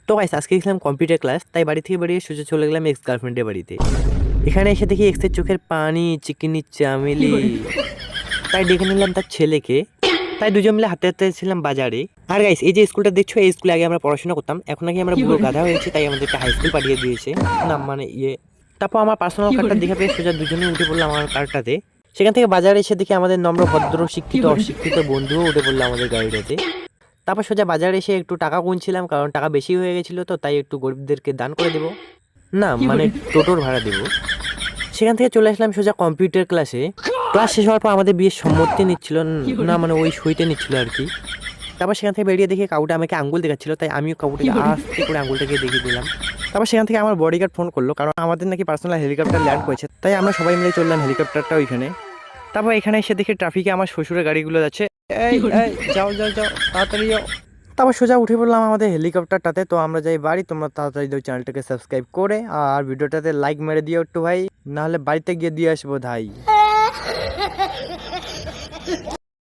তো গাইস আজকে গেছিলাম কম্পিউটার ক্লাস, তাই বাড়ি থেকে বেরিয়ে সোজা চলে গেলাম এক্স গার্লফ্রেন্ডের বাড়িতে। এখানে এসে দেখি এক্সের চোখের পানি, চিকিনি চামেলি, তাই ডেকে নিলাম তার ছেলেকে। তাই দুজন মিলে হাতে হাতে ছিলাম বাজারে। আর গাইস এই যে স্কুলটা দেখছো, এই স্কুলে আগে আমরা পড়াশোনা করতাম, এখন নাকি আমরা বুড়ো গাধা হয়েছি, তাই আমাদেরকে হাই স্কুল পাঠিয়ে দিয়েছে। না মানে তারপর আমার পার্সোনাল কার্ডটা দেখে পেয়ে সোজা দুজনে উঠে পড়লাম আমার কারটাতে। সেখান থেকে বাজারে এসে দেখি আমাদের নম্র ভদ্র শিক্ষিত অশিক্ষিত বন্ধুও উঠে পড়লো আমাদের গাড়িটাতে। তারপর সোজা বাজারে এসে একটু টাকা গুনছিলাম, কারণ টাকা বেশি হয়ে গেছিলো, তো তাই একটু গরিবদেরকে দান করে দেবো, না মানে টোটোর ভাড়া দেবো। সেখান থেকে চলে আসলাম সোজা কম্পিউটার ক্লাসে। ক্লাস শেষ হওয়ার পর আমাদের বিয়ের সম্মতি নিচ্ছিল, না মানে ওই সইতে নিচ্ছিল আর কি। তারপর সেখান থেকে বেরিয়ে দেখে কাউটা আমাকে আঙ্গুল দেখাচ্ছিল, তাই আমিও কাউটাকে আস্তে করে আঙ্গুলটাকে দেখিয়ে দিলাম। তারপর সেখান থেকে আমার বডিগার্ড ফোন করলো, কারণ আমাদের নাকি পার্সোনাল হেলিকপ্টার ল্যান্ড করেছে, তাই আমরা সবাই মিলে চললাম হেলিকপ্টারটা ওইখানে। তারপর এখানে এসে দেখি ট্রাফিকে আমার শ্বশুরের গাড়িগুলো যাচ্ছে। এই এই, যাও যাও যাও, তাড়াতাড়ি যাও। তারপর সোজা উঠে পড়লাম আমাদের হেলিকপ্টারটাতে। তো আমরা যাই বাড়ি, তোমরা তাড়াতাড়ি চ্যানেলটাকে সাবস্ক্রাইব করে আর ভিডিওটাতে লাইক মেরে দিও একটু ভাই, নাহলে বাড়িতে গিয়ে দিয়ে আসবো ধাই।